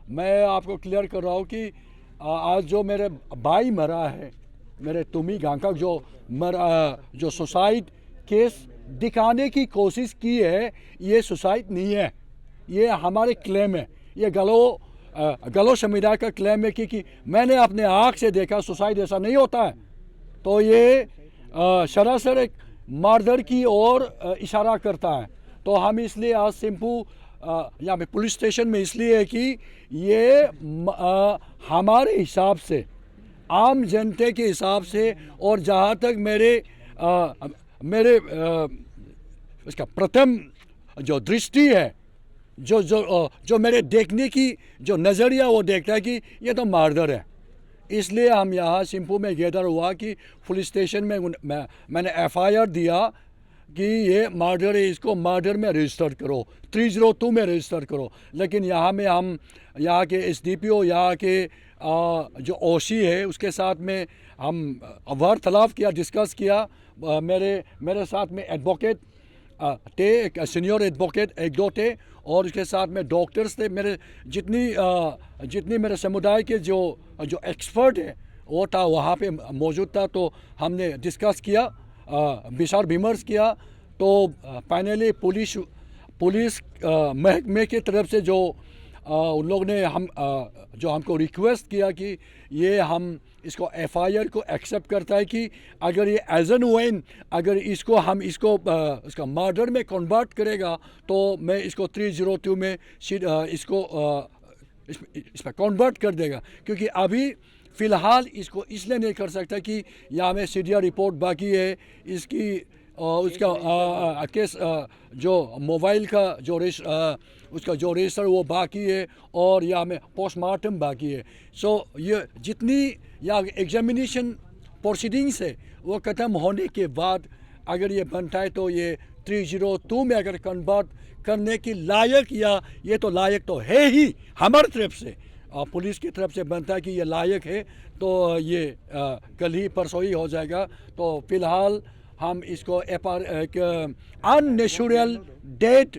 मैं आपको क्लियर कर रहा हूँ कि आज जो मेरे भाई मरा है, मेरे तुमी गांका जो सुसाइड केस दिखाने की कोशिश की है, ये सुसाइड नहीं है, ये हमारे क्लेम है। ये गलो समुदाय का क्लेम है कि मैंने अपने आँख से देखा, सुसाइड ऐसा नहीं होता है। तो ये सरासर एक मर्डर की ओर इशारा करता है। तो हम इसलिए आज सिंपू यहाँ पे पुलिस स्टेशन में इसलिए है कि ये हमारे हिसाब से, आम जनता के हिसाब से, और जहाँ तक मेरे इसका प्रथम जो दृष्टि है, जो मेरे देखने की जो नज़रिया वो देखता है कि ये तो मर्डर है। इसलिए हम यहाँ सिंपू में गैदर हुआ कि पुलिस स्टेशन में मैंने एफआईआर दिया कि ये मर्डर है, इसको मर्डर में रजिस्टर करो, 302 में रजिस्टर करो। लेकिन यहाँ में हम यहाँ के एसडीपीओ, यहाँ के जो ओसी है, उसके साथ में हम वार्तालाप किया, डिस्कस किया। मेरे साथ में एडवोकेट थे, एक सीनियर एडवोकेट एक दो थे, और उसके साथ में डॉक्टर्स थे। मेरे जितनी मेरे समुदाय के जो एक्सपर्ट है वो था, वहाँ पे मौजूद था। तो हमने डिस्कस किया, विचार विमर्श किया। तो फाइनली पुलिस महकमे की तरफ से जो उन लोग ने जो हमको रिक्वेस्ट किया कि ये हम इसको एफआईआर को एक्सेप्ट करता है कि अगर ये एज एन वेन अगर इसका मर्डर में कन्वर्ट करेगा तो मैं इसको 302 में इसमें कन्वर्ट कर देगा। क्योंकि अभी फ़िलहाल इसको इसलिए नहीं कर सकता कि यहाँ में सीडिया रिपोर्ट बाकी है, उसका केस जो मोबाइल का उसका जो रजिस्टर वो बाकी है, और यहाँ में पोस्टमार्टम बाकी है। सो ये जितनी या एग्जामिनेशन प्रोसीडिंग्स है वो ख़त्म होने के बाद अगर ये बनता है तो ये 302 में अगर कन्वर्ट करने की लायक, या ये तो लायक तो है ही हमारी तरफ से, पुलिस की तरफ से बनता है कि ये लायक है, तो ये कल ही परसों ही हो जाएगा। तो फिलहाल हम इसको एक अननेचुरल डेथ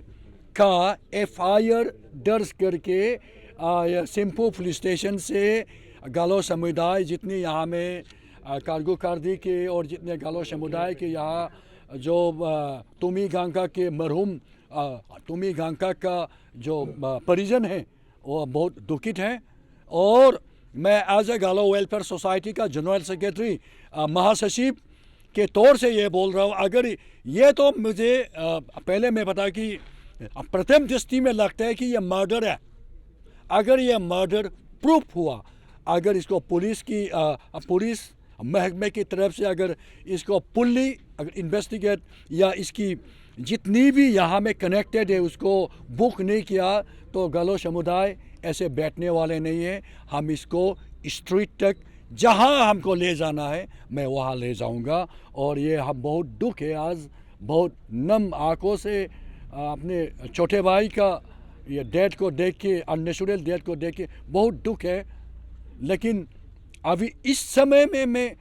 का एफआईआर दर्ज करके सिंपू पुलिस स्टेशन से गालो समुदाय, जितनी यहाँ में कारगुकारदी के और जितने गालो समुदाय के यहाँ जो तुमी गांका के मरहूम तुमी गांका का जो परिजन है वो बहुत दुखित हैं। और मैं एज ए गालो वेलफेयर सोसाइटी का जनरल सेक्रेटरी, महासचिव के तौर से ये बोल रहा हूँ, अगर ये तो मुझे पहले मैं बता कि प्रथम दृष्टि में लगता है कि ये मर्डर है। अगर ये मर्डर प्रूफ हुआ, अगर इसको पुलिस महकमे की तरफ से अगर इसको फुल्ली अगर इन्वेस्टिगेट या इसकी जितनी भी यहाँ में कनेक्टेड है उसको बुक नहीं किया, तो गालो समुदाय ऐसे बैठने वाले नहीं है। हम इसको स्ट्रीट तक जहाँ हमको ले जाना है मैं वहाँ ले जाऊँगा। और ये हम बहुत दुख है, आज बहुत नम आँखों से अपने छोटे भाई का ये डेथ को देख के, अननेचुरल डेथ को देख के बहुत दुख है। लेकिन अभी इस समय में मैं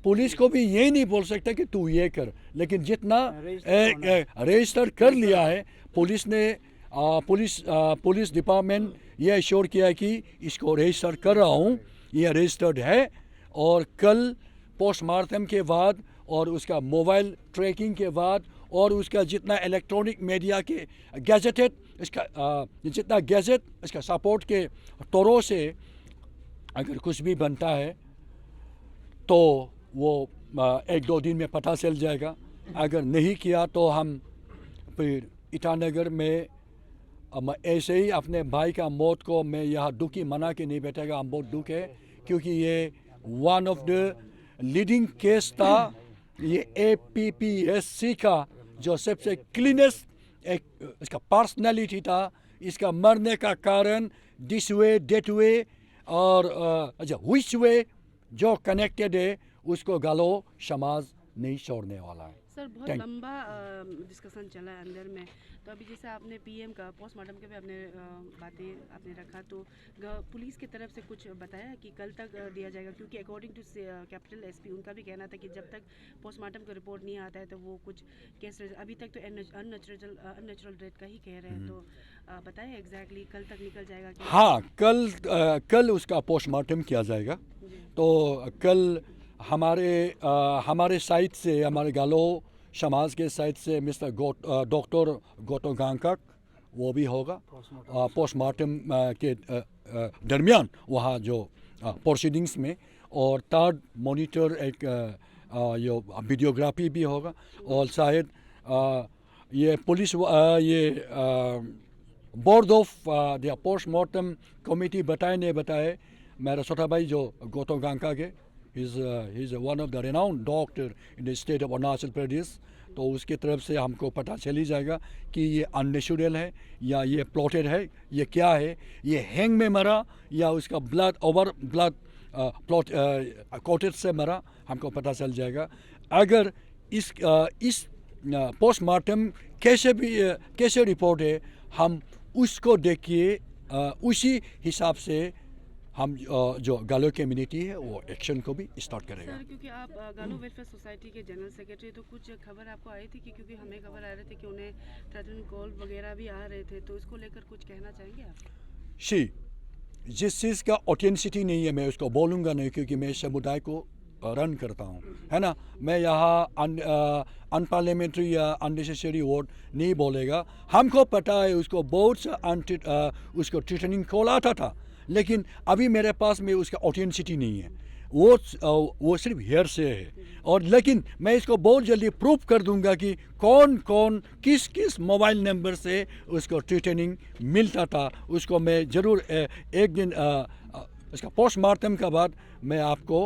पुलिस को भी ये नहीं बोल सकता कि तू ये कर, लेकिन जितना रजिस्टर कर लिया है पुलिस ने, पुलिस डिपार्टमेंट ये एश्योर किया है कि इसको रजिस्टर कर रहा हूँ, ये रजिस्टर्ड है। और कल पोस्टमार्टम के बाद और उसका मोबाइल ट्रैकिंग के बाद और उसका जितना इलेक्ट्रॉनिक मीडिया के गैजेटेड इसका जितना गैजेट इसका सपोर्ट के तौरों से अगर कुछ भी बनता है तो वो 1-2 दिन में पता चल जाएगा। अगर नहीं किया तो हम फिर ईटानगर में ऐसे ही अपने भाई का मौत को मैं यहाँ दुखी मना के नहीं बैठेगा। हम बहुत दुख है क्योंकि ये one of the leading case था। ये APPSC का जो सबसे क्लीनेस्ट एक इसका पर्सनैलिटी था। इसका मरने का कारण दिस वे डेट वे और विच वे जो कनेक्टेड है उसको गालो समाज नहीं छोड़ने वाला है। सर बहुत Thank- लंबा डिस्कशन चला है अंदर में। तो अभी जैसे आपने पीएम का पोस्टमार्टम के भी आपने बातें आपने रखा, तो पुलिस की तरफ से कुछ बताया कि कल तक दिया जाएगा, क्योंकि अकॉर्डिंग टू कैपिटल एसपी उनका भी कहना था कि जब तक पोस्टमार्टम का रिपोर्ट नहीं आता है तो वो कुछ केस अभी तक तो अननेचुरल डेथ का ही कह रहे हैं। तो बताएं एग्जैक्टली कल तक निकल जाएगा कि हाँ, कल उसका पोस्टमार्टम किया जाएगा। जी। तो कल हमारे साइड से, हमारे गालो समाज के साइड से मिस्टर डॉक्टर गोटो गांकक वो भी होगा पोस्टमार्टम के दरमियान वहाँ जो प्रोसीडिंग्स में। और थर्ड मॉनिटर एक ये वीडियोग्राफी भी होगा। और शायद ये पुलिस ये board of the postmortem committee बताए नहीं बताए, मेरा छोटा भाई जो गौतम गांका के he's one of the renowned doctor in the state of Arunachal Pradesh. तो उसके तरफ से हमको पता चल ही जाएगा कि ये अननेचुरल है या ये प्लॉटेड है, ये क्या है, ये हैंग में मरा या उसका ब्लड प्लॉट कोटेड से मरा, हमको पता चल जाएगा। अगर इस पोस्टमार्टम कैसे रिपोर्ट है, हम उसको देखिए, उसी हिसाब से हम जो गालो कम्युनिटी है वो एक्शन को भी स्टार्ट करेगा। सर क्योंकि आप गालो वेलफेयर सोसाइटी के जनरल सेक्रेटरी, तो कुछ खबर आपको आई थी कि, क्योंकि हमें खबर आ रही थी कि उन्हें थ्रेटन कॉल वगैरह भी आ रहे थे, तो इसको लेकर कुछ कहना चाहेंगे आप? जिस चीज़ का ऑथेंटिसिटी नहीं है मैं उसको बोलूँगा नहीं, क्योंकि मैं समुदाय को रन करता हूँ, है ना। मैं यहाँ अनपार्लियामेंट्री या अननेसेसरी वर्ड नहीं बोलेगा। हमको पता है उसको बहुत सा उसको थ्रेटनिंग कॉल आता था, लेकिन अभी मेरे पास में उसका ऑथेंटिसिटी नहीं है, वो सिर्फ हेयर से है। और लेकिन मैं इसको बहुत जल्दी प्रूफ कर दूंगा कि कौन कौन किस किस मोबाइल नंबर से उसको ट्रेनिंग मिलता था। उसको मैं ज़रूर एक दिन इसका पोस्टमार्टम का बाद मैं आपको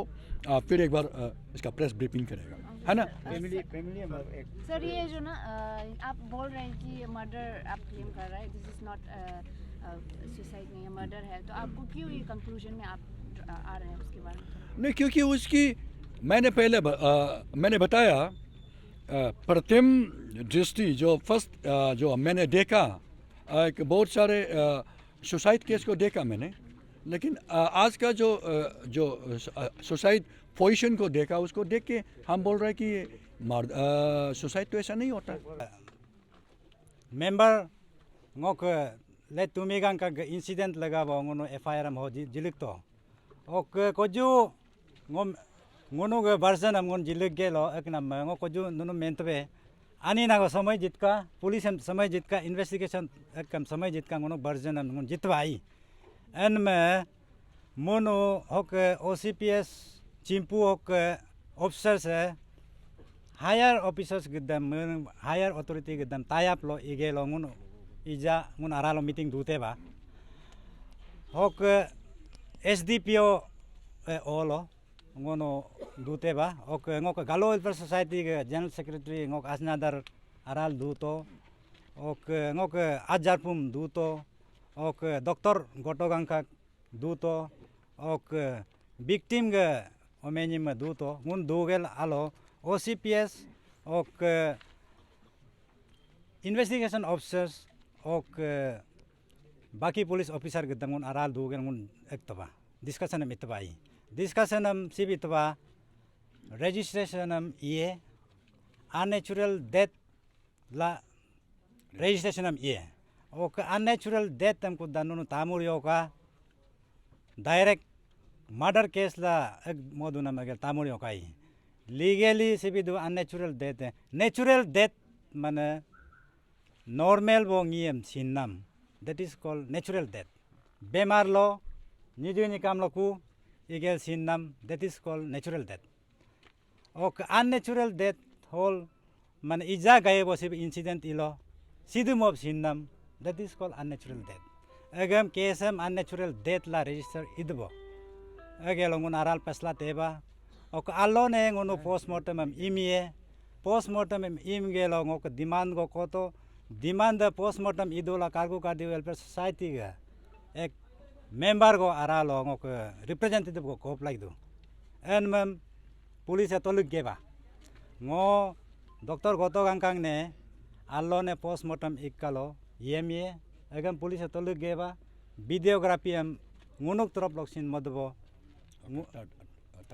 फिर एक बार इसका प्रेस ब्रीफिंग करेगा, है ना। फैमिली सर ये जो ना आप बोल रहे हैं कि मर्डर आप क्लेम कर रहे हैं, दिस इज नॉट सुसाइड नहीं है, मर्डर है, तो आपको क्यों ये कंक्लूजन में आप आ रहे हैं उसके बारे में? नहीं, क्योंकि उसकी मैंने बताया प्रथम दृष्टि जो फर्स्ट जो मैंने देखा कि बहुत सारे सुसाइड केस को देखा मैंने, लेकिन आज का जो सुसाइड पोजीशन को देखा, उसको देख के हम बोल रहे हैं कि सुसाइड तो ऐसा नहीं होता। Member ngok le tumigang ka incident laga ba ngono FIR am ho jilik to ok koju ngom ngono ga version am ngon jilik gelo eknam ngo koju nuno mentbe ani na go samay jitka police am samay jitka investigation ekam samay jitka ngono version am ngon jitwai en me mono hok OCPS chimpu hok officers hai higher officers gidam higher authority gidam tayap lo igelo ngono ija ngun aralo meeting dute ba hok SDPO olo ngono dute ba ok ngok Galo Welfare Society ke general secretary ngok asnadar aral duto ok ngok ajarpum duto ok Dr. Gotogangka duto ok victim ge omenim duto ngun dugel alo OCPS ok investigation officers ok बाकी police officer के दमन आराल दूगन मुन एक तबा discussion में तबाई discussion हम सिबी तबा registration हम ये अननेचुरल डेथ ला रजिस्ट्रेशन हम ये ओके अननेचुरल डेथ हमको दानुनु तामुरियो का डायरेक्ट मर्डर केस ला एक मोदुना मगे तामुरियो का ही लीगली सिबी दो अननेचुरल डेथ है नेचुरल डेथ माने normal बोंगियम सिन्नम that is called natural death. Bemar lo nijuni kam lo ku igel sinnam that is called natural death. Ok unnatural death whole man ija gaye bosib incident ilo sidum of sinnam that is called unnatural death. Agam KSM unnatural death la register idbo. Agel ngun aral pasla teba. Ok allo ne ngunu postmortem imie postmortem imgelo ngok demand go koto demand postmortem इदोला cargo cardio welfare society का एक member को आरा लोगों को representative को कोप like दो एन मैम पुलिस है तो लुक गेबा ngो Dr. Goto Gangkang ne allo ne postmortem ikkalo yemye agam police atoluk geba videography am ngunuk trop loksin modbo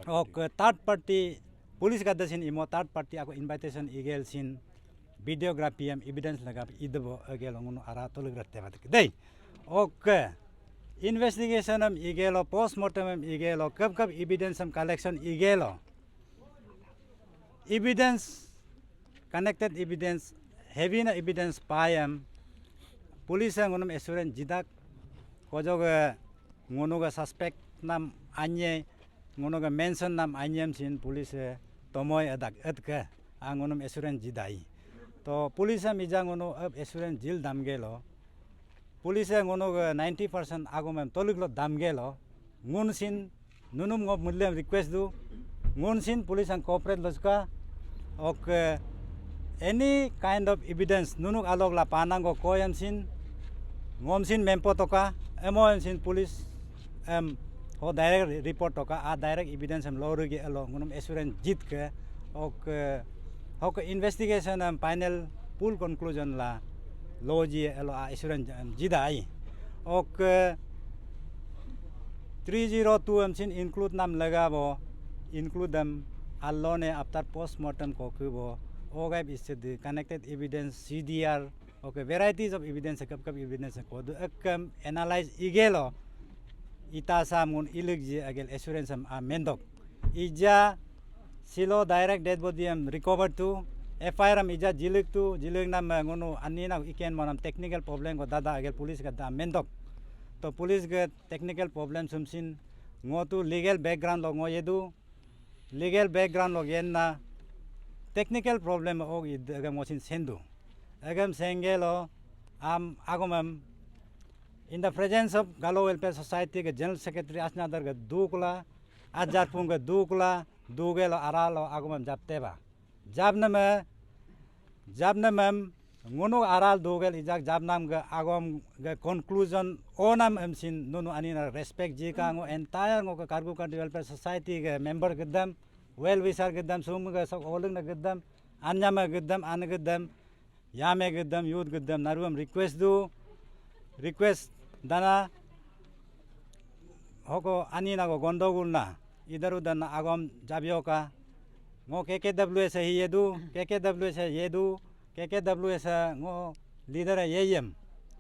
ok third party police gadasin imo third party ako invitation igel sin videography am evidence lagap idbo agel ngunu ara toluk ratte batik dei ok investigation am igelo postmortem am igelo kab evidence am collection igelo evidence connected evidence heavy na evidence payam police ngunum assurance jidak kojoga ngunuga suspect nam anye ngunuga mention nam anyam sin police tomoy adak atka angunum assurance jidai to police am ija ngunu ab assurance jil damgelo police ngunuga 90% agumam toliklo damgelo ngun sin nunum ngob mullem request du ngun sin police ang cooperate loska ok any kind of evidence nunuk alog la panango koyam sin ngom sin mempo toka emo sin police ho direct report toka a direct evidence am lorugi alo ngunum assurance jit ke ok investigation am final full conclusion la loji alo a assurance jidai ok 302 am sin include nam lagabo include them alone after postmortem kokubo ogab is the connected evidence CDR okay varieties of evidence kap evidence ko akam analyze igelo itasa mun iligji agel assurance am mendok ija silo direct dead body am recovered to FIR am ija jilik nam ngunu anina iken manam technical problem ko dada agel police ka da mendok to police ke technical problem sumsin ngotu legal background lo ngoyedu legal background lo yenna technical problem og agam mosin sendu agam sengelo am agumam in the presence of Galo Welfare Society ke general secretary asnadar ke dukla ajar pung ke dukla dugelo aralo agumam japteba jabnam ngunu aral dugel ijak jabnam ke agom ke conclusion onam emsin nunu anina respect jikango entire ngo ke Kargu Country Welfare Society ke member gedam well wisher gedam sum ke sok olung na gedam anyama gedam an gedam yame gedam youth gedam naruam request dana hoko anina go gondogulna idaru dana agom jabioka ngo KKWS yedu KKWS ngo leader yeyem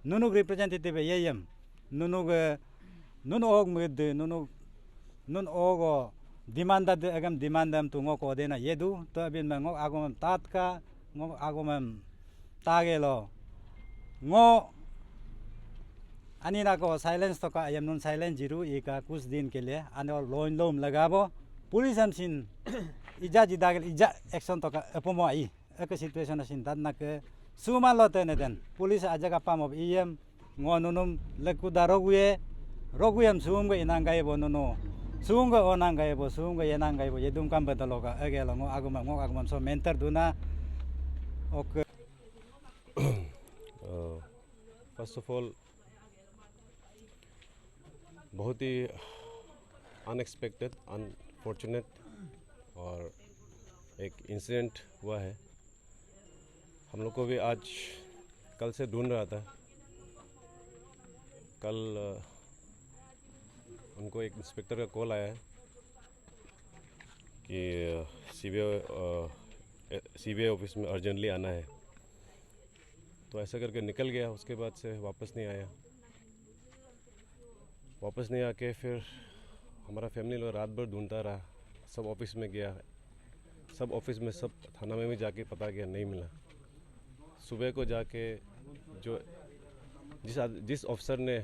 nunuk representative yeyem nunuk nun og mud nun ogo demanda de agam demandam tu ngo ko dena yedu to bin ngo agom tatka ngo agom tagelo ngo anina को silence तो का यम non silence zero एक कुछ दिन के लिए आने और लोन लोम लगाबो पुलिस हम सिन इजा जिदागल इजा एक्शन तो का अपमो आई एक सिचुएशन सिन दाना के सुमा लोते ने देन पुलिस आजा का पाम अब EM ngonunom lekуда roguyam suumga inangai bo nono suumga onangai bo suumga yenangai bo yedum kam badaloga agelo ngo agumam so mentor duna ok first of all बहुत ही unexpected unfortunate और एक incident हुआ है। हम लोग को भी आज कल से ढूंढ रहा था। कल उनको एक इंस्पेक्टर का कॉल आया है कि सीबीआई ऑफिस में अर्जेंटली आना है, तो ऐसा करके निकल गया। उसके बाद से वापस नहीं आया। वापस नहीं आके फिर हमारा फैमिली लोग रात भर ढूंढता रहा। सब ऑफिस में गया, सब ऑफिस में, सब थाना में भी जाके पता किया, नहीं मिला। सुबह को जाके जो जिस अफसर ने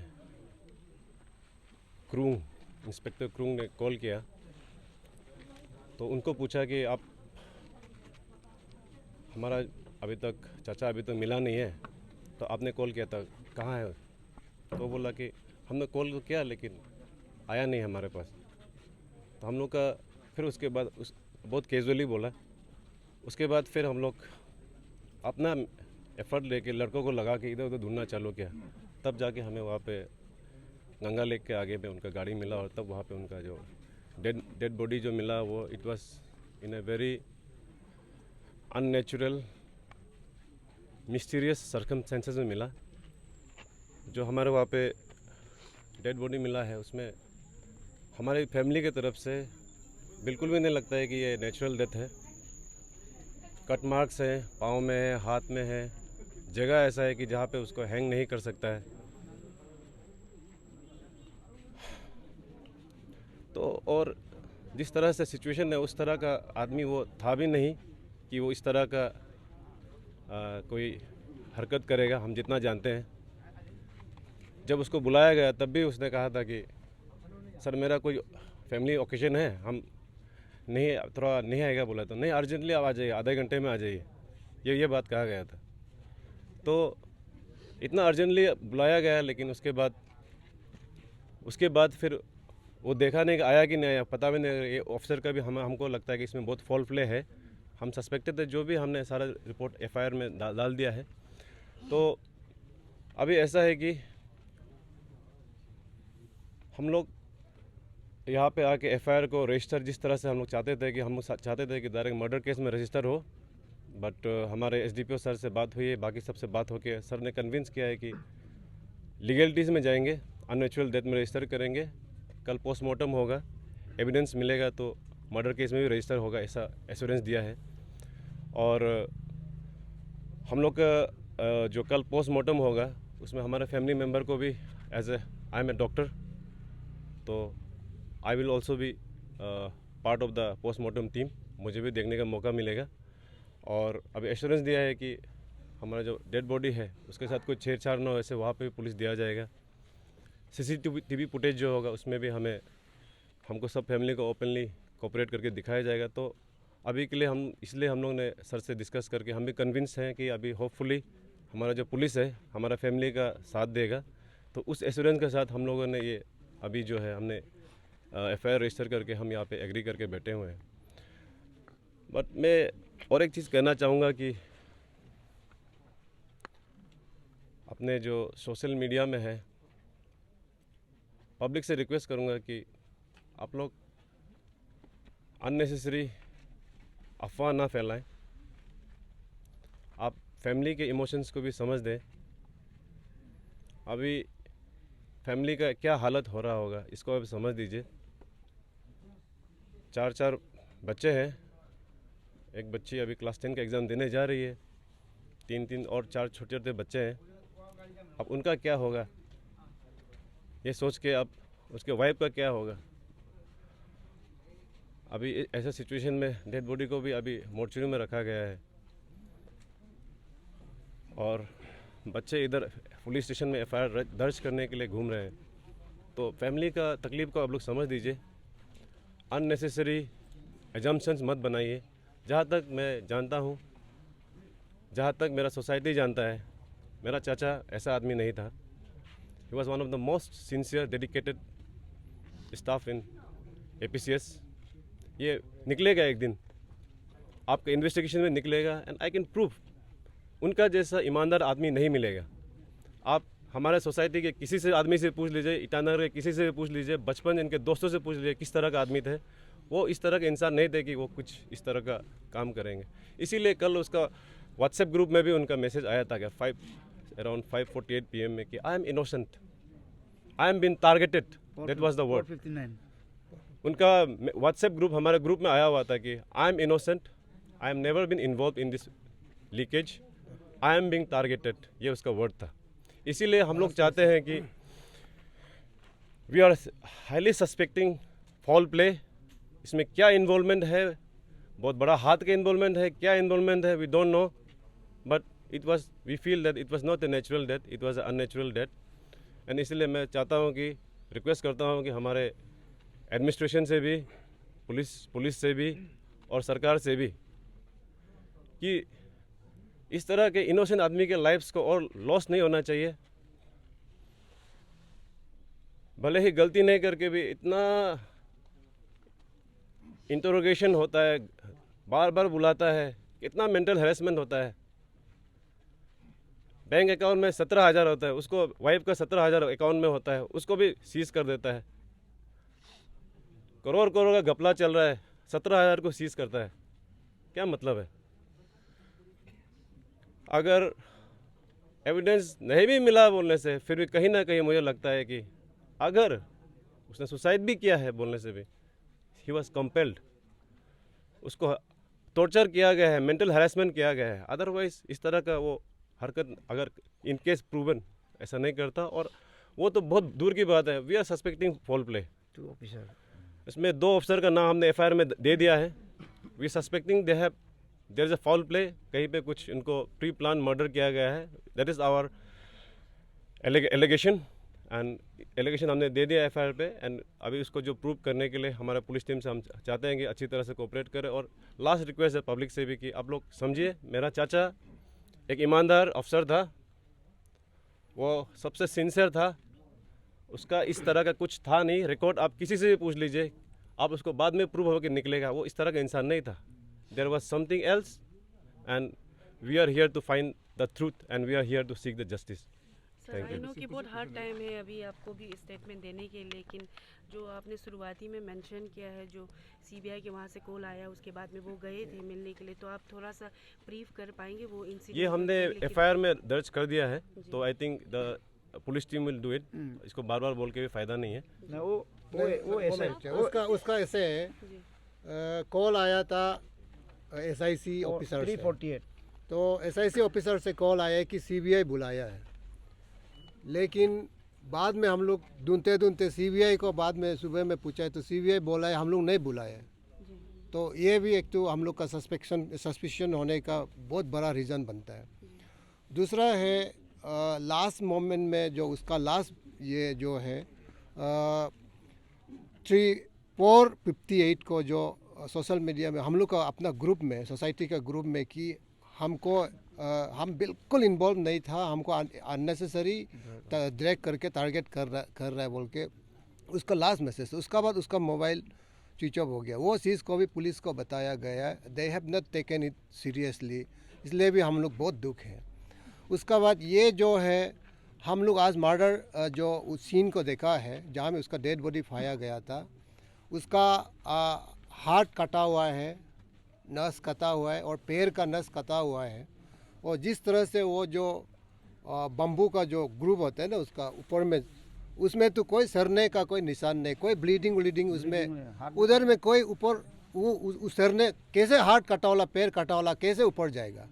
इंस्पेक्टर क्रूंग ने कॉल किया, तो उनको पूछा कि आप हमारा अभी तक चाचा अभी तक मिला नहीं है, तो आपने कॉल किया था, कहाँ है? तो बोला कि हमने कॉल तो किया लेकिन आया नहीं हमारे पास। तो हम लोग का फिर उसके बाद बहुत कैजुअली बोला। उसके बाद फिर हम लोग अपना एफर्ट लेके लड़कों को लगा के इधर उधर ढूंढना चालू किया। तब जाके हमें वहाँ पे गंगा लेक के आगे पे उनका गाड़ी मिला, और तब वहाँ पे उनका जो डेड बॉडी जो मिला वो it was in a very unnatural mysterious circumstances में मिला। जो हमारे वहाँ पे डेड बॉडी मिला है उसमें हमारी फैमिली की तरफ से बिल्कुल भी नहीं लगता है कि ये नेचुरल डेथ है। कट मार्क्स हैं, पाँव में है, हाथ में है, जगह ऐसा है कि जहाँ पे उसको हैंग नहीं कर सकता है। तो और जिस तरह से सिचुएशन है उस तरह का आदमी वो था भी नहीं कि वो इस तरह का कोई हरकत करेगा, हम जितना जानते हैं। जब उसको बुलाया गया तब भी उसने कहा था कि सर मेरा कोई फैमिली ओकेजन है, हम नहीं थोड़ा नहीं आएगा। बोला तो नहीं, अर्जेंटली आप आ जाइए, आधे घंटे में आ जाइए, ये बात कहा गया था। तो इतना अर्जेंटली बुलाया गया, लेकिन उसके बाद फिर वो देखा नहीं कि आया कि नहीं आया, पता भी नहीं। ये ऑफिसर का भी हमको लगता है कि इसमें बहुत फॉल प्ले है। हम सस्पेक्टेड थे, जो भी हमने सारा रिपोर्ट एफआईआर में डाल दिया है। तो अभी ऐसा है कि हम लोग यहाँ पे आके एफआईआर को रजिस्टर जिस तरह से हम लोग चाहते थे कि डायरेक्ट मर्डर केस में रजिस्टर हो, बट हमारे एसडीपीओ सर से बात हुई है, बाकी सबसे बात होके सर ने कन्विंस किया है कि लीगलिटीज़ में जाएंगे, अननेचुरल डेथ में रजिस्टर करेंगे। कल पोस्टमार्टम होगा, एविडेंस मिलेगा तो मर्डर केस में भी रजिस्टर होगा, ऐसा एश्योरेंस दिया है। और हम लोग का जो कल पोस्टमार्टम होगा उसमें हमारे फैमिली मेम्बर को भी आई एम ए डॉक्टर, तो I will also be part of the postmortem team, मुझे भी देखने का मौका मिलेगा। और अभी एश्योरेंस दिया है कि हमारा जो डेड बॉडी है उसके साथ कोई छेड़छाड़ ना हो, ऐसे वहाँ पे भी पुलिस दिया जाएगा। सीसीटीवी फुटेज जो होगा उसमें भी हमको सब फैमिली को ओपनली कोऑपरेट करके दिखाया जाएगा। तो अभी के लिए इसलिए हम लोग ने सर से डिस्कस करके हम भी कन्विंस हैं कि अभी होपफुली हमारा जो पुलिस है हमारा फैमिली का साथ देगा। तो उस एश्योरेंस के साथ हम लोगों ने ये अभी जो है हमने एफआईआर रजिस्टर करके हम यहाँ पे एग्री करके बैठे हुए हैं। बट मैं और एक चीज़ कहना चाहूँगा कि अपने जो सोशल मीडिया में है, पब्लिक से रिक्वेस्ट करूँगा कि आप लोग अननेसेसरी अफवाह ना फैलाएं। आप फैमिली के इमोशंस को भी समझ दें। अभी फैमिली का क्या हालत हो रहा होगा इसको आप समझ दीजिए। 4 बच्चे हैं, एक बच्ची अभी क्लास 10 का एग्ज़ाम देने जा रही है, 3 और 4 छोटे बच्चे हैं। अब उनका क्या होगा ये सोच के अब उसके वाइफ का क्या होगा। अभी ऐसा सिचुएशन में डेड बॉडी को भी अभी मोर्चरी में रखा गया है और बच्चे इधर पुलिस स्टेशन में एफआईआर दर्ज करने के लिए घूम रहे हैं। तो फैमिली का तकलीफ़ को आप लोग समझ दीजिए। अननेसेसरी एजम्पशंस मत बनाइए। जहाँ तक मैं जानता हूँ, जहाँ तक मेरा सोसाइटी जानता है, मेरा चाचा ऐसा आदमी नहीं था। He was one of the most sincere dedicated staff in APCS। ये निकलेगा एक दिन, आपका इन्वेस्टिगेशन में निकलेगा, एंड आई कैन प्रूव उनका जैसा ईमानदार आदमी नहीं मिलेगा। आप हमारे सोसाइटी के किसी से आदमी से पूछ लीजिए, ईटानगर के किसी से पूछ लीजिए, बचपन इनके दोस्तों से पूछ लीजिए किस तरह का आदमी थे। वो इस तरह के इंसान नहीं थे कि वो कुछ इस तरह का काम करेंगे। इसीलिए कल उसका व्हाट्सएप ग्रुप में भी उनका मैसेज आया था क्या अराउंड 5:48 PM में कि I am innocent, I am been targeted, that was the word. उनका व्हाट्सएप ग्रुप हमारे ग्रुप में आया हुआ था कि I am innocent, I am never been involve in this leakage, I am being targeted, ये उसका वर्ड था। इसीलिए हम लोग चाहते हैं कि we are highly suspecting foul play. इसमें क्या इन्वॉल्वमेंट है, बहुत बड़ा हाथ का इन्वॉल्वमेंट है, क्या इन्वॉल्वमेंट है we don't know, but we feel that it was not a natural death, it was unnatural death. And इसलिए मैं चाहता हूँ कि रिक्वेस्ट करता हूँ कि हमारे एडमिनिस्ट्रेशन से भी, पुलिस से भी और सरकार से भी कि इस तरह के इनोसेंट आदमी के लाइफ्स को और लॉस नहीं होना चाहिए। भले ही गलती नहीं करके भी इतना इंटरोगेशन होता है, बार बार बुलाता है, कितना मेंटल हैरेसमेंट होता है। बैंक अकाउंट में 17,000 होता है, उसको वाइफ का 17,000 अकाउंट में होता है, उसको भी सीज कर देता है। करोड़ का घपला चल रहा है, 17,000 को सीज करता है, क्या मतलब है। अगर एविडेंस नहीं भी मिला बोलने से, फिर भी कहीं ना कहीं मुझे लगता है कि अगर उसने सुसाइड भी किया है बोलने से भी, ही वॉज कंपेल्ड, उसको टॉर्चर किया गया है, मेंटल हैरेसमेंट किया गया है। अदरवाइज इस तरह का वो हरकत अगर इन केस प्रूवन ऐसा नहीं करता, और वो तो बहुत दूर की बात है। We are suspecting foul play. 2 officer, इसमें 2 ऑफिसर का नाम हमने एफआईआर में दे दिया है। We suspecting there is a foul play, कहीं पे कुछ इनको प्री प्लान मर्डर किया गया है। That is our allegation, and allegation हमने दे दिया एफआईआर पे। एंड अभी उसको जो प्रूव करने के लिए हमारा पुलिस टीम से हम चाहते हैं कि अच्छी तरह से कोऑपरेट करें। और लास्ट रिक्वेस्ट है पब्लिक से भी कि आप लोग समझिए, मेरा चाचा एक ईमानदार अफसर था, वो सबसे सिंसियर था, उसका इस तरह का कुछ था नहीं। रिकॉर्ड आप किसी से भी पूछ लीजिए, आप उसको बाद में प्रूव होकर निकलेगा, वो इस तरह का इंसान नहीं था। There was something else, and we are here to find the truth, and we are here to seek the justice. Sir I know कि बहुत हार्ड टाइम है अभी आपको भी स्टेटमेंट देने के, लेकिन जो आपने शुरुआती में मेंशन किया है, जो सीबीआई के वहाँ से कॉल आया, उसके बाद में वो गए थे मिलने के लिए, तो आप थोड़ा सा ब्रीफ कर पाएंगे वो इंसिडेंट? ये हमने एफआईआर में दर्ज कर दिया है, तो I think the police team will do it. इसको बार बार बोल के भी फायदा नहीं है। ना वो ऐसा है। उसका ऐसे है, कॉल आया था एसआईसी ऑफिसर से, 348 तो एसआईसी ऑफिसर से कॉल आया है कि सीबीआई बुलाया है। लेकिन बाद में हम लोग ढूंढते सीबीआई को बाद में सुबह में पूछा है तो सीबीआई बोला है हम लोग नहीं बुलाए हैं। तो ये भी एक तो हम लोग का सस्पिशन होने का बहुत बड़ा रीज़न बनता है। दूसरा है लास्ट मोमेंट में जो उसका लास्ट ये जो है 458 को जो सोशल मीडिया में हम लोग का अपना ग्रुप में, सोसाइटी का ग्रुप में कि हमको हम बिल्कुल इन्वॉल्व नहीं था, हमको अननेसेसरी ड्रैग करके टारगेट कर रहा है बोल के उसका लास्ट मैसेज। उसका बाद उसका मोबाइल स्विच ऑफ हो गया। वो चीज़ को भी पुलिस को बताया गया है, they have not taken it seriously, इसलिए भी हम लोग बहुत दुख है। उसका बाद ये जो है हम लोग आज मर्डर जो उस सीन को देखा है जहाँ में उसका डेड बॉडी पाया गया था, उसका हार्ट कटा हुआ है, नस कटा हुआ है और पैर का नस कटा हुआ है। और जिस तरह से वो जो बम्बू का जो ग्रुप होता है ना उसका ऊपर में, उसमें तो कोई सरने का कोई निशान नहीं, कोई ब्लीडिंग उसमें उधर में कोई ऊपर वो उस सरने कैसे हार्ट कटा वाला पैर कटा वाला कैसे ऊपर जाएगा?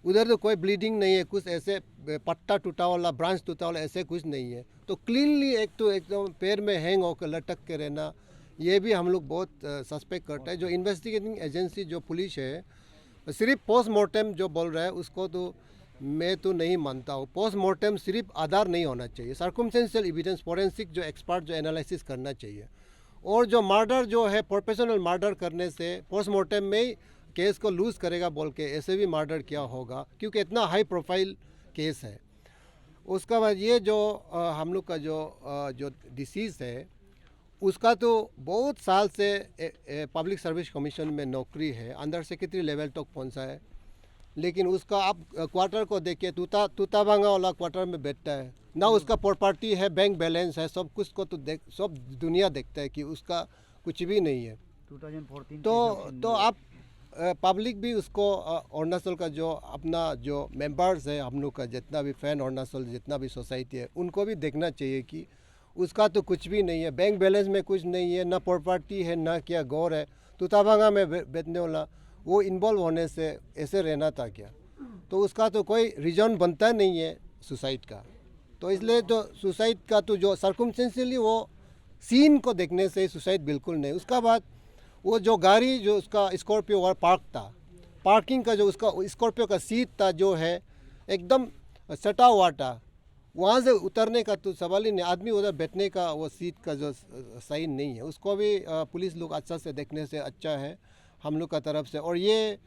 उधर तो कोई ब्लीडिंग नहीं है, कुछ ऐसे पट्टा टूटा वाला ब्रांच टूटा वाला ऐसे कुछ नहीं है। तो क्लीनली एक तो एकदम पैर में हैंग होकर लटक के रहना, ये भी हम लोग बहुत सस्पेक्ट करते हैं। जो इन्वेस्टिगेटिंग एजेंसी जो पुलिस है सिर्फ पोस्टमार्टम जो बोल रहा है उसको तो मैं तो नहीं मानता हूँ। पोस्टमार्टम सिर्फ आधार नहीं होना चाहिए, सर्कमस्टेंशियल एविडेंस, फोरेंसिक जो एक्सपर्ट जो एनालिसिस करना चाहिए। और जो मर्डर जो है प्रोफेशनल मर्डर करने से पोस्टमार्टम में ही केस को लूज़ करेगा बोल के ऐसे भी मर्डर किया होगा, क्योंकि इतना हाई प्रोफाइल केस है। उसका बाद ये जो हम लोग का जो डिसीज़ है उसका तो बहुत साल से पब्लिक सर्विस कमीशन में नौकरी है, अंडर सेक्रेटरी लेवल तक पहुंचा है। लेकिन उसका आप क्वार्टर को देखिए, तूताबांगा वाला क्वार्टर में बैठता है ना, उसका प्रॉपर्टी है, बैंक बैलेंस है, सब कुछ को तो सब दुनिया देखता है कि उसका कुछ भी नहीं है। 2014 तो आप पब्लिक भी उसको अरुणाचल का जो अपना जो मेंबर्स है हम लोग का, जितना भी फैन अरुणाचल जितना भी सोसाइटी है, उनको भी देखना चाहिए कि उसका तो कुछ भी नहीं है, बैंक बैलेंस में कुछ नहीं है, ना प्रॉपर्टी है, ना क्या गौर है। तूताबांगा में बैठने वाला वो इन्वॉल्व होने से ऐसे रहना था क्या? तो उसका तो कोई रीज़न बनता नहीं है सुसाइड का। तो इसलिए तो सुसाइड का तो जो सर्कमस्टेंशियली वो सीन को देखने से सुसाइड बिल्कुल नहीं। उसका बाद वो जो गाड़ी जो उसका स्कॉर्पियो वाला पार्क था, पार्किंग का जो उसका स्कॉर्पियो का सीट था जो है एकदम सटा हुआ था, वहाँ से उतरने का तो सवाल ही नहीं। आदमी उधर बैठने का वो सीट का जो सही नहीं है, उसको भी पुलिस लोग अच्छा से देखने से अच्छा है हम लोग का तरफ से। और ये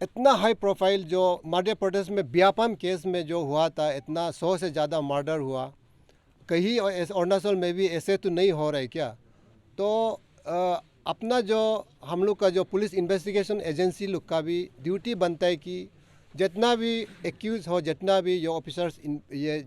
इतना हाई प्रोफाइल जो मध्य प्रदेश में व्यापम केस में जो हुआ था, इतना 100 से ज़्यादा मर्डर हुआ, कहीं अरुणाचल में भी ऐसे तो नहीं हो रहा है क्या? तो अपना जो हम लोग का जो पुलिस इन्वेस्टिगेशन एजेंसी लोग का भी ड्यूटी बनता है कि जितना भी एक्यूज़ हो, जितना भी जो ऑफिसर्स ये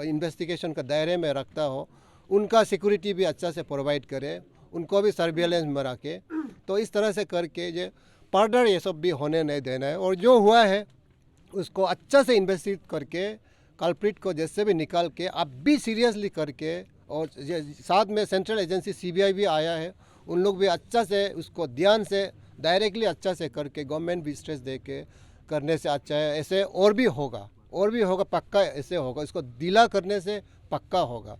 इन्वेस्टिगेशन का दायरे में रखता हो, उनका सिक्योरिटी भी अच्छा से प्रोवाइड करे, उनको भी सर्विलेंस में रखे। तो इस तरह से करके जो फर्दर ये सब भी होने नहीं देना है। और जो हुआ है उसको अच्छा से इन्वेस्टिगेट करके कल्प्रिट को जैसे भी निकाल के अब भी सीरियसली करके, और साथ में सेंट्रल एजेंसी सीबीआई भी आया है, उन लोग भी अच्छा से उसको ध्यान से डायरेक्टली अच्छा से करके गवर्नमेंट भी स्ट्रेस दे के करने से अच्छा है। ऐसे और भी होगा पक्का, ऐसे होगा, इसको दिला करने से पक्का होगा।